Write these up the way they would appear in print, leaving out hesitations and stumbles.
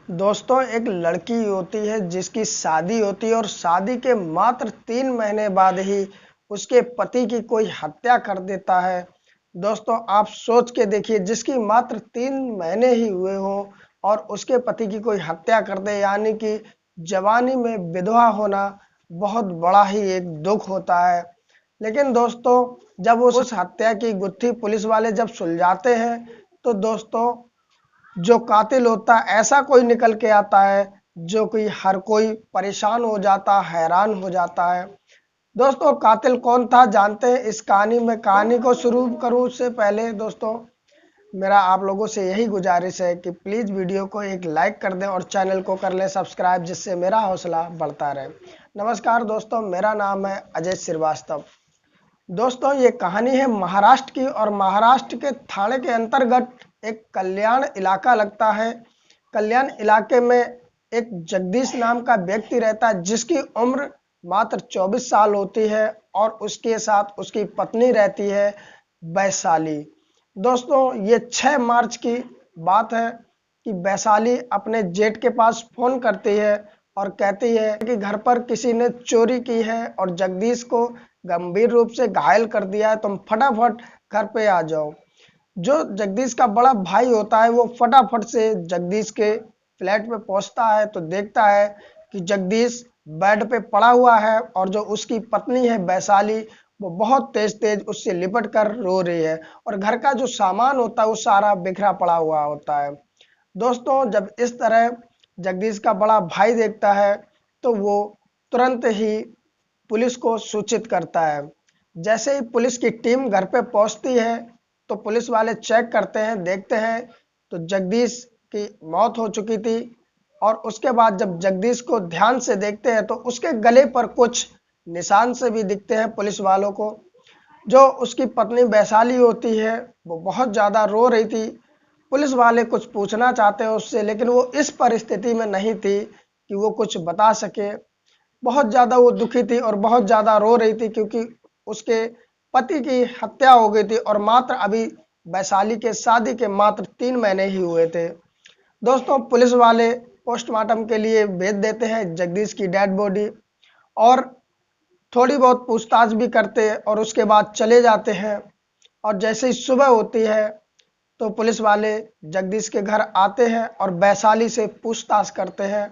दोस्तों, एक लड़की होती है जिसकी शादी होती है और शादी के मात्र 3 महीने बाद ही उसके पति की कोई हत्या कर देता है। दोस्तों, आप सोच के देखिए, जिसकी मात्र 3 महीने ही हुए हों और उसके पति की कोई हत्या कर दे, यानी कि जवानी में विधवा होना बहुत बड़ा ही एक दुख होता है। लेकिन दोस्तों, जब उस हत्या की गुत्थी पुलिस वाले जब सुलझाते हैं, तो दोस्तों जो कातिल होता है ऐसा कोई निकल के आता है जो कि हर कोई परेशान हो जाता, हैरान हो जाता है। दोस्तों, कातिल कौन था जानते हैं इस कहानी में। कहानी को शुरू करूं उससे पहले दोस्तों, मेरा आप लोगों से यही गुजारिश है कि प्लीज़ वीडियो को एक लाइक कर दें और चैनल को कर लें सब्सक्राइब, जिससे मेरा हौसला बढ़ता रहे। नमस्कार दोस्तों, मेरा नाम है अजय श्रीवास्तव। दोस्तों, ये कहानी है महाराष्ट्र की और महाराष्ट्र के थाने के अंतर्गत एक कल्याण इलाका लगता है। कल्याण इलाके में एक जगदीश नाम का व्यक्ति रहता है जिसकी उम्र मात्र 24 साल होती है और उसके साथ उसकी पत्नी रहती है वैशाली। दोस्तों, ये 6 मार्च की बात है कि वैशाली अपने जेठ के पास फोन करती है और कहती है कि घर पर किसी ने चोरी की है और जगदीश को गंभीर रूप से घायल कर दिया है, तुम फटाफट घर पे आ जाओ। जो जगदीश का बड़ा भाई होता है वो फटाफट से जगदीश के फ्लैट पे पहुंचता है तो देखता है कि जगदीश बेड पे पड़ा हुआ है और जो उसकी पत्नी है वैशाली, वो बहुत तेज तेज उससे लिपट कर रो रही है और घर का जो सामान होता है वो सारा बिखरा पड़ा हुआ होता है। दोस्तों, जब इस तरह जगदीश का बड़ा भाई देखता है तो वो तुरंत ही पुलिस को सूचित करता है। जैसे ही पुलिस की टीम घर पे पहुंचती है तो पुलिस वाले चेक करते हैं, देखते हैं तो जगदीश की मौत हो चुकी थी। और उसके बाद जब जगदीश को ध्यान से देखते हैं तो उसके गले पर कुछ निशान से भी दिखते हैं पुलिस वालों को। जो उसकी पत्नी वैशाली होती है वो बहुत ज़्यादा रो रही थी। पुलिस वाले कुछ पूछना चाहते हैं उससे, लेकिन वो इस परिस्थिति में नहीं थी कि वो कुछ बता सके। बहुत ज़्यादा वो दुखी थी और बहुत ज़्यादा रो रही थी क्योंकि उसके पति की हत्या हो गई थी और मात्र अभी वैशाली के शादी के मात्र 3 महीने ही हुए थे। दोस्तों, पुलिस वाले पोस्टमार्टम के लिए भेज देते हैं जगदीश की डेड बॉडी और थोड़ी बहुत पूछताछ भी करते हैं और उसके बाद चले जाते हैं। और जैसे ही सुबह होती है तो पुलिस वाले जगदीश के घर आते हैं और वैशाली से पूछताछ करते हैं।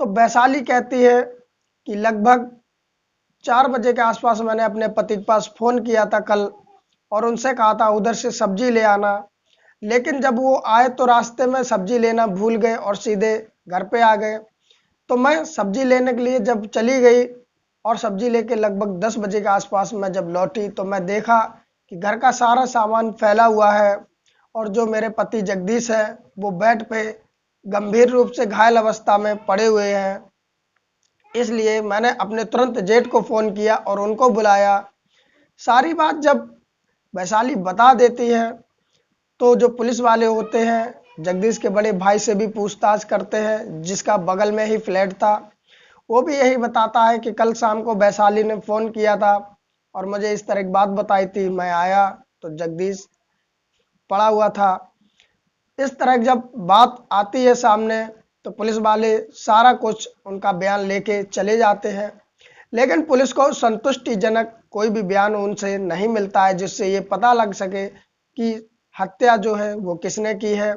तो वैशाली कहती है कि लगभग 4 बजे के आसपास मैंने अपने पति के पास फ़ोन किया था कल और उनसे कहा था उधर से सब्जी ले आना, लेकिन जब वो आए तो रास्ते में सब्जी लेना भूल गए और सीधे घर पे आ गए। तो मैं सब्जी लेने के लिए जब चली गई और सब्जी लेके लगभग 10 बजे के आसपास मैं जब लौटी तो मैं देखा कि घर का सारा सामान फैला हुआ है और जो मेरे पति जगदीश है वो बेड पे गंभीर रूप से घायल अवस्था में पड़े हुए हैं। इसलिए मैंने अपने तुरंत जेठ को फ़ोन किया और उनको बुलाया। सारी बात जब वैशाली बता देती है तो जो पुलिस वाले होते हैं जगदीश के बड़े भाई से भी पूछताछ करते हैं जिसका बगल में ही फ्लैट था। वो भी यही बताता है कि कल शाम को वैशाली ने फ़ोन किया था और मुझे इस तरह की बात बताई थी, मैं आया तो जगदीश पड़ा हुआ था। इस तरह की जब बात आती है सामने तो पुलिस वाले सारा कुछ उनका बयान लेके चले जाते हैं, लेकिन पुलिस को संतुष्टिजनक कोई भी बयान उनसे नहीं मिलता है जिससे ये पता लग सके कि हत्या जो है वो किसने की है।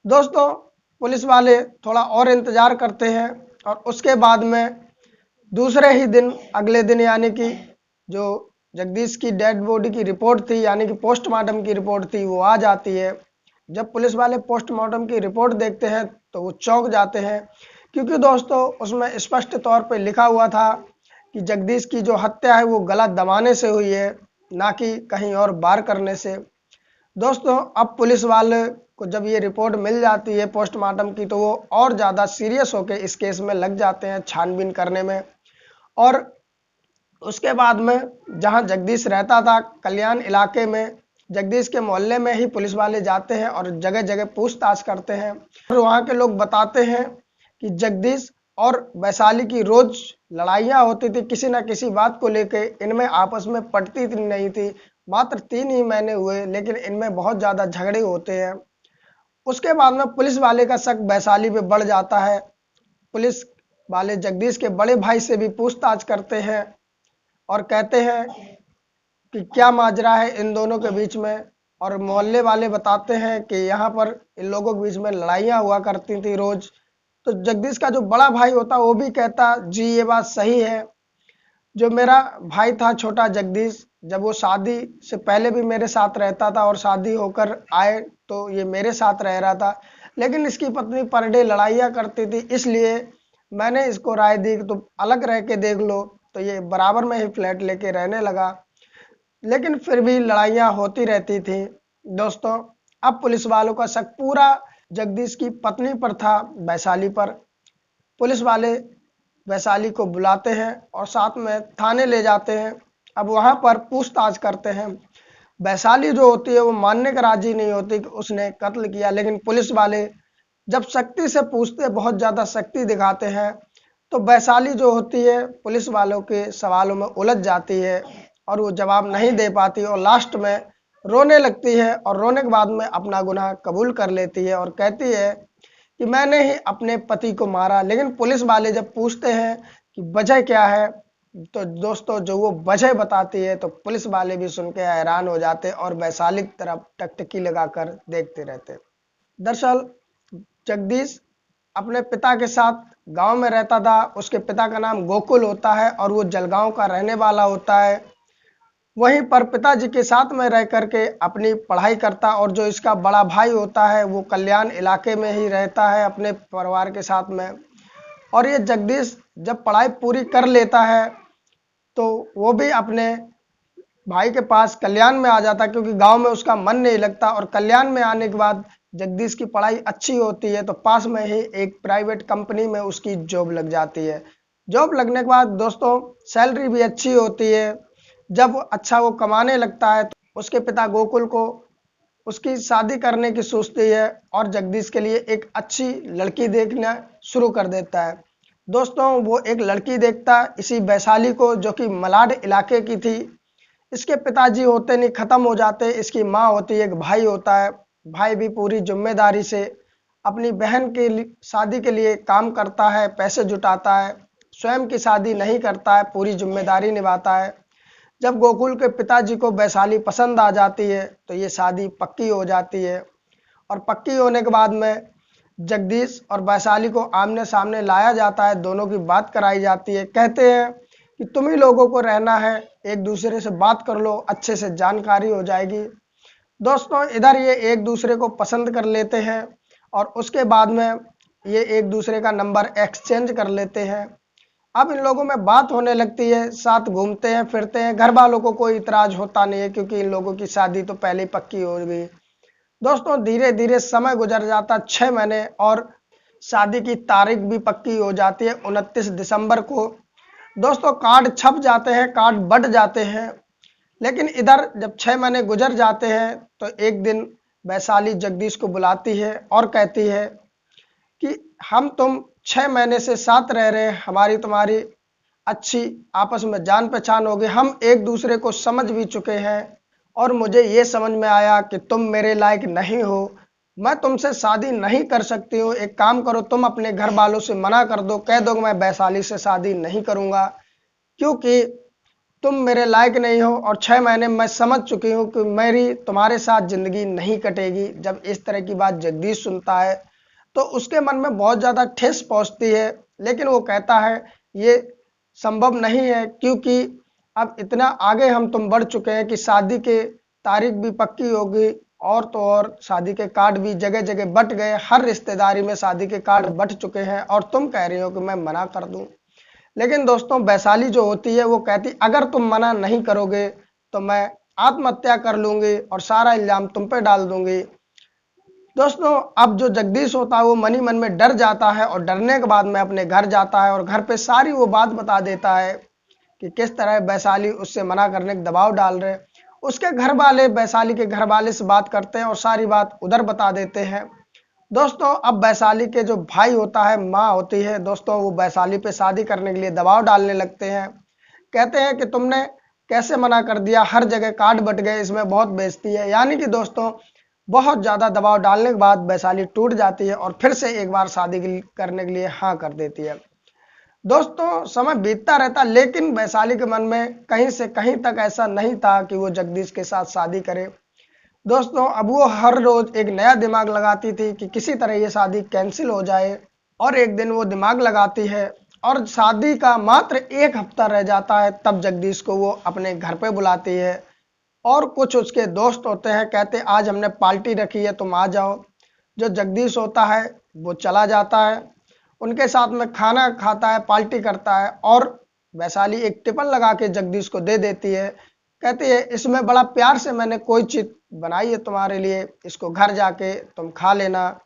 दोस्तों, पुलिस वाले थोड़ा और इंतज़ार करते हैं और उसके बाद में दूसरे ही दिन, अगले दिन, यानी कि जो जगदीश की डेड बॉडी की रिपोर्ट थी, यानी कि पोस्टमार्टम की रिपोर्ट थी, वो आ जाती है। जब पुलिस वाले पोस्टमार्टम की रिपोर्ट देखते हैं तो वो चौंक जाते हैं, क्योंकि दोस्तों उसमें स्पष्ट तौर पे लिखा हुआ था कि जगदीश की जो हत्या है वो गला दबाने से हुई है, ना कि कहीं और वार करने से। दोस्तों, अब पुलिस वाले को जब ये रिपोर्ट मिल जाती है पोस्टमार्टम की तो वो और ज़्यादा सीरियस होकर इस केस में लग जाते हैं छानबीन करने में। और उसके बाद में जहां जगदीश रहता था कल्याण इलाके में, जगदीश के मोहल्ले में ही पुलिस वाले जाते हैं और जगह जगह पूछताछ करते हैं और वहां के लोग बताते हैं कि जगदीश और वैशाली की रोज लड़ाइयाँ होती थी किसी न किसी बात को लेके, इनमें आपस में पटती नहीं थी। मात्र 3 ही महीने हुए लेकिन इनमें बहुत ज़्यादा झगड़े होते हैं उसके बाद में पुलिस वाले का शक वैशाली पे बढ़ जाता है। पुलिस वाले जगदीश के बड़े भाई से भी पूछताछ करते हैं और कहते हैं कि क्या माजरा है इन दोनों के बीच में। और मोहल्ले वाले बताते हैं कि यहाँ पर इन लोगों के बीच में लड़ाइयाँ हुआ करती थी रोज। तो जगदीश का जो बड़ा भाई होता वो भी कहता जी ये बात सही है। जो मेरा भाई था छोटा जगदीश, जब वो शादी से पहले भी मेरे साथ रहता था और शादी होकर आए तो ये मेरे साथ रह रहा था, लेकिन इसकी पत्नी पर डे लड़ाइयाँ करती थी, इसलिए मैंने इसको राय दी कि तुम अलग रह के देख लो। तो ये बराबर में ही फ्लैट लेके रहने लगा, लेकिन फिर भी लड़ाइयाँ होती रहती थी। दोस्तों, अब पुलिस वालों का शक पूरा जगदीश की पत्नी पर था, वैशाली पर। पुलिस वाले वैशाली को बुलाते हैं और साथ में थाने ले जाते हैं। अब वहां पर पूछताछ करते हैं। वैशाली जो होती है वो मानने का राजी नहीं होती कि उसने कत्ल किया, लेकिन पुलिस वाले जब सख्ती से पूछते, बहुत ज़्यादा सख्ती दिखाते हैं, तो वैशाली जो होती है पुलिस वालों के सवालों में उलझ जाती है और वो जवाब नहीं दे पाती और लास्ट में रोने लगती है। और रोने के बाद में अपना गुनाह कबूल कर लेती है और कहती है कि मैंने ही अपने पति को मारा। लेकिन पुलिस वाले जब पूछते हैं कि वजह क्या है, तो दोस्तों जो वो वजह बताती है तो पुलिस वाले भी सुन के हैरान हो जाते और वैशाली की तरफ टकटकी लगाकर देखते रहते। दरअसल जगदीश अपने पिता के साथ गांव में रहता था। उसके पिता का नाम गोकुल होता है और वो जलगांव का रहने वाला होता है। वहीं पर पिताजी के साथ में रह करके अपनी पढ़ाई करता और जो इसका बड़ा भाई होता है वो कल्याण इलाके में ही रहता है अपने परिवार के साथ में। और ये जगदीश जब पढ़ाई पूरी कर लेता है तो वो भी अपने भाई के पास कल्याण में आ जाता, क्योंकि गांव में उसका मन नहीं लगता। और कल्याण में आने के बाद जगदीश की पढ़ाई अच्छी होती है तो पास में ही एक प्राइवेट कंपनी में उसकी जॉब लग जाती है। जॉब लगने के बाद दोस्तों सैलरी भी अच्छी होती है। जब अच्छा वो कमाने लगता है तो उसके पिता गोकुल को उसकी शादी करने की सोचती है और जगदीश के लिए एक अच्छी लड़की देखना शुरू कर देता है। दोस्तों वो एक लड़की देखता इसी वैशाली को, जो कि मलाड इलाके की थी। इसके पिताजी होते नहीं, खत्म हो जाते। इसकी माँ होती है, एक भाई होता है। भाई भी पूरी जिम्मेदारी से अपनी बहन के शादी के लिए काम करता है, पैसे जुटाता है, स्वयं की शादी नहीं करता है, पूरी जिम्मेदारी निभाता है। जब गोकुल के पिताजी को वैशाली पसंद आ जाती है तो ये शादी पक्की हो जाती है। और पक्की होने के बाद में जगदीश और वैशाली को आमने सामने लाया जाता है, दोनों की बात कराई जाती है। कहते हैं कि तुम ही लोगों को रहना है, एक दूसरे से बात कर लो, अच्छे से जानकारी हो जाएगी। दोस्तों इधर ये एक दूसरे को पसंद कर लेते हैं और उसके बाद में ये एक दूसरे का नंबर एक्सचेंज कर लेते हैं। अब इन लोगों में बात होने लगती है, साथ घूमते हैं फिरते हैं। घर वालों को कोई इतराज होता नहीं है क्योंकि इन लोगों की शादी तो पहले ही पक्की हो गई। दोस्तों धीरे धीरे समय गुजर जाता 6 महीने और शादी की तारीख भी पक्की हो जाती है 29 दिसंबर को। दोस्तों कार्ड छप जाते हैं, कार्ड बट जाते हैं। लेकिन इधर जब 6 महीने गुजर जाते हैं तो एक दिन वैशाली जगदीश को बुलाती है और कहती है कि हम तुम 6 महीने से साथ रह रहे हैं, हमारी तुम्हारी अच्छी आपस में जान पहचान हो गई, हम एक दूसरे को समझ भी चुके हैं और मुझे ये समझ में आया कि तुम मेरे लायक नहीं हो, मैं तुमसे शादी नहीं कर सकती हूँ। एक काम करो, तुम अपने घर वालों से मना कर दो, कह दो मैं वैशाली से शादी नहीं करूँगा क्योंकि तुम मेरे लायक नहीं हो और 6 महीने मैं समझ चुकी हूँ कि मेरी तुम्हारे साथ ज़िंदगी नहीं कटेगी। जब इस तरह की बात जगदीश सुनता है तो उसके मन में बहुत ज़्यादा ठेस पहुँचती है, लेकिन वो कहता है ये संभव नहीं है क्योंकि अब इतना आगे हम तुम बढ़ चुके हैं कि शादी के तारीख भी पक्की होगी और तो और शादी के कार्ड भी जगह जगह बट गए, हर रिश्तेदारी में शादी के कार्ड बट चुके हैं और तुम कह रही हो कि मैं मना कर दूं। लेकिन दोस्तों वैशाली जो होती है वो कहती अगर तुम मना नहीं करोगे तो मैं आत्महत्या कर लूंगी और सारा इल्जाम तुम पे डाल दूंगी। दोस्तों अब जो जगदीश होता है वो मन ही मन में डर जाता है और डरने के बाद में अपने घर जाता है और घर पे सारी वो बात बता देता है कि किस तरह वैशाली उससे मना करने का दबाव डाल रहे। उसके घर वाले वैशाली के घर वाले से बात करते हैं और सारी बात उधर बता देते हैं। दोस्तों अब वैशाली के जो भाई होता है, माँ होती है, दोस्तों वो वैशाली पे शादी करने के लिए दबाव डालने लगते हैं। कहते हैं कि तुमने कैसे मना कर दिया, हर जगह कार्ड बट गए, इसमें बहुत बेइज्जती है। यानी कि दोस्तों बहुत ज़्यादा दबाव डालने के बाद वैशाली टूट जाती है और फिर से एक बार शादी करने के लिए हाँ कर देती है। दोस्तों समय बीतता रहता, लेकिन वैशाली के मन में कहीं से कहीं तक ऐसा नहीं था कि वो जगदीश के साथ शादी करे। दोस्तों अब वो हर रोज एक नया दिमाग लगाती थी कि किसी तरह ये शादी कैंसिल हो जाए। और एक दिन वो दिमाग लगाती है और शादी का मात्र एक हफ्ता रह जाता है, तब जगदीश को वो अपने घर पे बुलाती है और कुछ उसके दोस्त होते हैं, कहते आज हमने पार्टी रखी है तुम आ जाओ। जो जगदीश होता है वो चला जाता है, उनके साथ में खाना खाता है, पार्टी करता है और वैशाली एक टिफिन लगा के जगदीश को दे देती है, कहती है इसमें बड़ा प्यार से मैंने कोई चीज बनाई है तुम्हारे लिए, इसको घर जाके तुम खा लेना।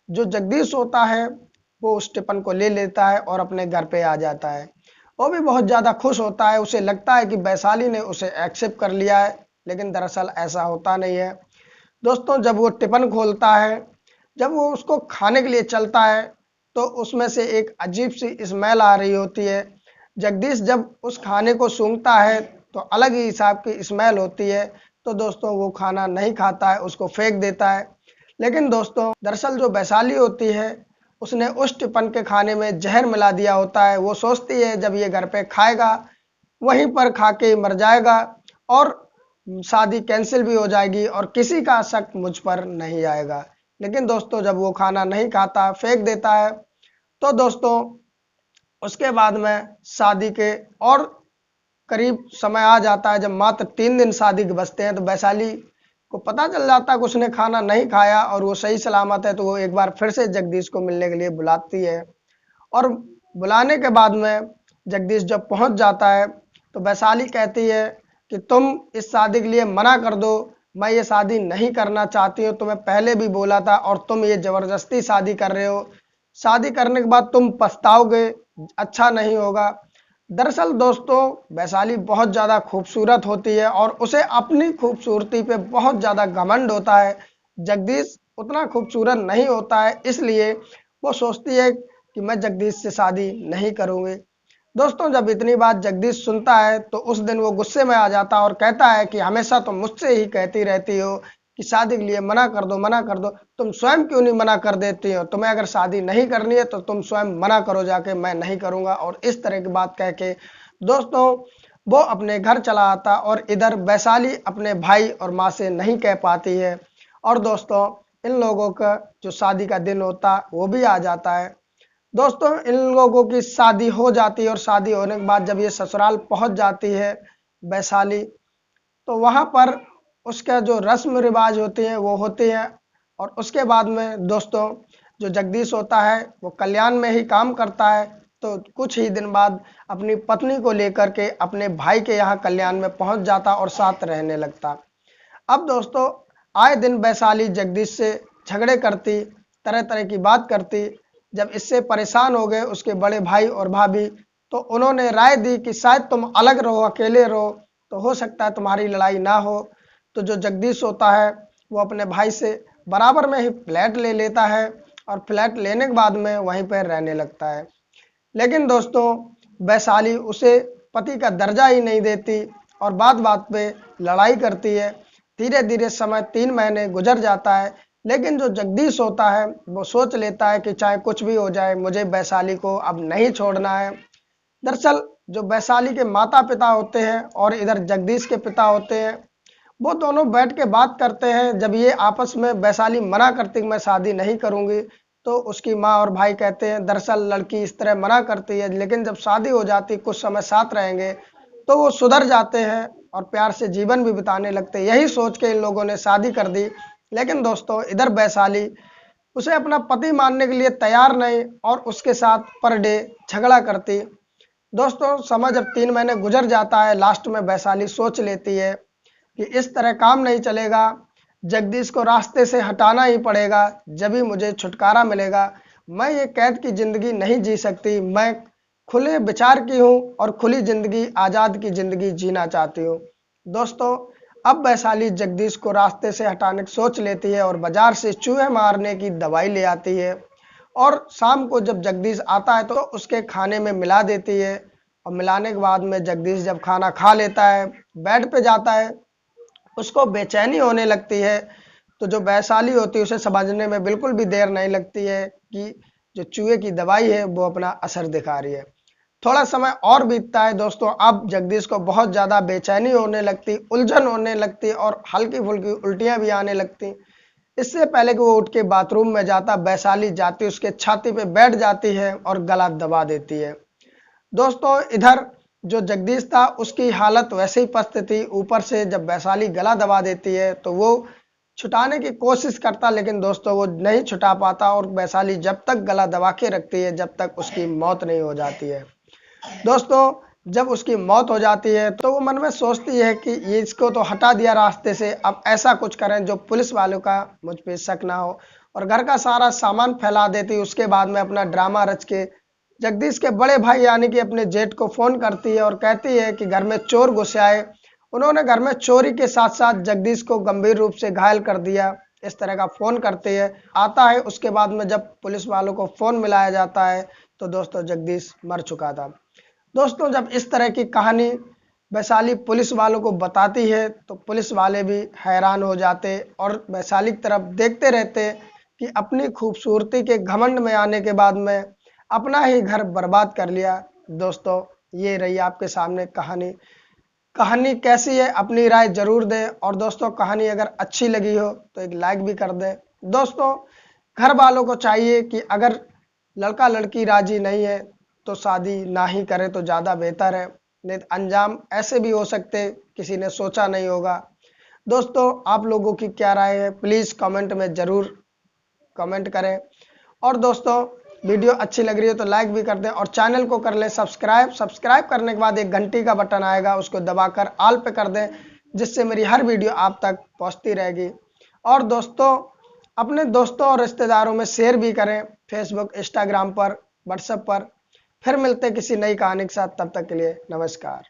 जो जगदीश होता है वो उस टिफिन को ले लेता है और अपने घर पे आ जाता है। वो भी बहुत ज़्यादा खुश होता है, उसे लगता है कि वैशाली ने उसे एक्सेप्ट कर लिया है, लेकिन दरअसल ऐसा होता नहीं है। दोस्तों जब वो टिफिन खोलता है, जब वो उसको खाने के लिए चलता है, तो उसमें से एक अजीब सी स्मेल आ रही होती है। जगदीश जब उस खाने को सूंघता है तो अलग ही हिसाब की स्मेल होती है, तो दोस्तों वो खाना नहीं खाता है, उसको फेंक देता है। लेकिन दोस्तों दरअसल जो वैशाली होती है उसने उस टिफिन के खाने में जहर मिला दिया होता है। वो सोचती है जब ये घर पे खाएगा वहीं पर खा के मर जाएगा और शादी कैंसिल भी हो जाएगी और किसी का शक मुझ पर नहीं आएगा। लेकिन दोस्तों जब वो खाना नहीं खाता, फेंक देता है, तो दोस्तों उसके बाद में शादी के और करीब समय आ जाता है, जब मात्र 3 दिन शादी के बचते हैं, तो वैशाली को पता चल जाता है कि उसने खाना नहीं खाया और वो सही सलामत है। तो वो एक बार फिर से जगदीश को मिलने के लिए बुलाती है और बुलाने के बाद में जगदीश जब पहुंच जाता है तो वैशाली कहती है कि तुम इस शादी के लिए मना कर दो, मैं ये शादी नहीं करना चाहती हूँ, तुम्हें पहले भी बोला था और तुम ये जबरदस्ती शादी कर रहे हो, शादी करने के बाद तुम पछताओगे, अच्छा नहीं होगा। दरअसल दोस्तों वैशाली बहुत ज़्यादा खूबसूरत होती है और उसे अपनी खूबसूरती पे बहुत ज़्यादा घमंड होता है। जगदीश उतना खूबसूरत नहीं होता है, इसलिए वो सोचती है कि मैं जगदीश से शादी नहीं करूँगी। दोस्तों जब इतनी बात जगदीश सुनता है तो उस दिन वो गुस्से में आ जाता है और कहता है कि हमेशा तुम मुझसे ही कहती रहती हो कि शादी के लिए मना कर दो, मना कर दो, तुम स्वयं क्यों नहीं मना कर देती हो? तुम्हें अगर शादी नहीं करनी है तो तुम स्वयं मना करो जाके, मैं नहीं करूँगा। और इस तरह की बात कह के दोस्तों वो अपने घर चला आता और इधर वैशाली अपने भाई और माँ से नहीं कह पाती है और दोस्तों इन लोगों का जो शादी का दिन होता वो भी आ जाता है। दोस्तों इन लोगों की शादी हो जाती है और शादी होने के बाद जब ये ससुराल पहुंच जाती है वैशाली, तो वहां पर उसका जो रस्म रिवाज होते हैं वो होते हैं। और उसके बाद में दोस्तों जो जगदीश होता है वो कल्याण में ही काम करता है, तो कुछ ही दिन बाद अपनी पत्नी को लेकर के अपने भाई के यहाँ कल्याण में पहुंच जाता और साथ रहने लगता। अब दोस्तों आए दिन वैशाली जगदीश से झगड़े करती, तरह तरह की बात करती। जब इससे परेशान हो गए उसके बड़े भाई और भाभी, तो उन्होंने राय दी कि शायद तुम अलग रहो, अकेले रहो, तो हो सकता है तुम्हारी लड़ाई ना हो। तो जो जगदीश होता है वो अपने भाई से बराबर में ही फ्लैट ले लेता है और फ्लैट लेने के बाद में वहीं पर रहने लगता है। लेकिन दोस्तों वैशाली उसे पति का दर्जा ही नहीं देती और बात बात पे लड़ाई करती है। धीरे धीरे समय 3 महीने गुजर जाता है, लेकिन जो जगदीश होता है वो सोच लेता है कि चाहे कुछ भी हो जाए मुझे वैशाली को अब नहीं छोड़ना है। दरअसल जो वैशाली के माता पिता होते हैं और इधर जगदीश के पिता होते हैं, वो दोनों बैठ के बात करते हैं। जब ये आपस में वैशाली मना करती कि मैं शादी नहीं करूंगी, तो उसकी माँ और भाई कहते हैं दरअसल लड़की इस तरह मना करती है, लेकिन जब शादी हो जाती कुछ समय साथ रहेंगे तो वो सुधर जाते हैं और प्यार से जीवन भी बिताने लगते हैं। यही सोच के इन लोगों ने शादी कर दी। लेकिन दोस्तों इधर वैशाली उसे अपना पति मानने के लिए तैयार नहीं और उसके साथ पर डे झगड़ा करती। दोस्तों समय जब 3 महीने गुजर जाता है, लास्ट में वैशाली सोच लेती है कि इस तरह काम नहीं चलेगा, जगदीश को रास्ते से हटाना ही पड़ेगा, जब ही मुझे छुटकारा मिलेगा। मैं ये कैद की ज़िंदगी नहीं जी सकती, मैं खुले विचार की हूँ और खुली ज़िंदगी, आज़ाद की ज़िंदगी जीना चाहती हूँ। दोस्तों अब वैशाली जगदीश को रास्ते से हटाने की सोच लेती है और बाजार से चूहे मारने की दवाई ले आती है और शाम को जब जगदीश आता है तो उसके खाने में मिला देती है। और मिलाने के बाद में जगदीश जब खाना खा लेता है, बेड पे जाता है, उसको बेचैनी होने लगती है। तो जो वैशाली होती है उसे समझने में बिल्कुल भी देर नहीं लगती है कि जो चूहे की दवाई है वो अपना असर दिखा रही है। थोड़ा समय और बीतता है दोस्तों, अब जगदीश को बहुत ज़्यादा बेचैनी होने लगती, उलझन होने लगती और हल्की फुल्की उल्टियां भी आने लगती। इससे पहले कि वो उठ के बाथरूम में जाता, वैशाली जाती, उसके छाती पे बैठ जाती है और गला दबा देती है। दोस्तों इधर जो जगदीश था उसकी हालत वैसे ही पस्त थी, ऊपर से जब वैशाली गला दबा देती है तो वो छुटाने की कोशिश करता, लेकिन दोस्तों वो नहीं छुटा पाता और वैशाली जब तक गला दबा के रखती है जब तक उसकी मौत नहीं हो जाती है। दोस्तों जब उसकी मौत हो जाती है तो वो मन में सोचती है कि ये इसको तो हटा दिया रास्ते से, अब ऐसा कुछ करें जो पुलिस वालों का मुझ पे शक ना हो, और घर का सारा सामान फैला देती। उसके बाद में अपना ड्रामा रच के जगदीश के बड़े भाई यानी कि अपने जेठ को फोन करती है और कहती है कि घर में चोर घुस आए। उन्होंने घर में चोरी के साथ साथ जगदीश को गंभीर रूप से घायल कर दिया, इस तरह का फोन करती है। आता है उसके बाद में जब पुलिस वालों को फोन मिलाया जाता है तो दोस्तों जगदीश मर चुका था। दोस्तों जब इस तरह की कहानी वैशाली पुलिस वालों को बताती है तो पुलिस वाले भी हैरान हो जाते और वैशाली की तरफ देखते रहते कि अपनी खूबसूरती के घमंड में आने के बाद में अपना ही घर बर्बाद कर लिया। दोस्तों ये रही आपके सामने कहानी। कहानी कैसी है अपनी राय जरूर दें, और दोस्तों कहानी अगर अच्छी लगी हो तो एक लाइक भी कर दें। दोस्तों घर वालों को चाहिए कि अगर लड़का लड़की राजी नहीं है तो शादी ना ही करे तो ज़्यादा बेहतर है, नहीं तो अंजाम ऐसे भी हो सकते किसी ने सोचा नहीं होगा। दोस्तों आप लोगों की क्या राय है प्लीज़ कमेंट में ज़रूर कमेंट करें, और दोस्तों वीडियो अच्छी लग रही है तो लाइक भी कर दें और चैनल को कर लें सब्सक्राइब। सब्सक्राइब करने के बाद एक घंटी का बटन आएगा, उसको दबाकर ऑल पे कर दें, जिससे मेरी हर वीडियो आप तक पहुंचती रहेगी। और दोस्तों अपने दोस्तों और रिश्तेदारों में शेयर भी करें, फेसबुक, इंस्टाग्राम पर, व्हाट्सएप पर। फिर मिलते किसी नई कहानी के साथ, तब तक के लिए नमस्कार।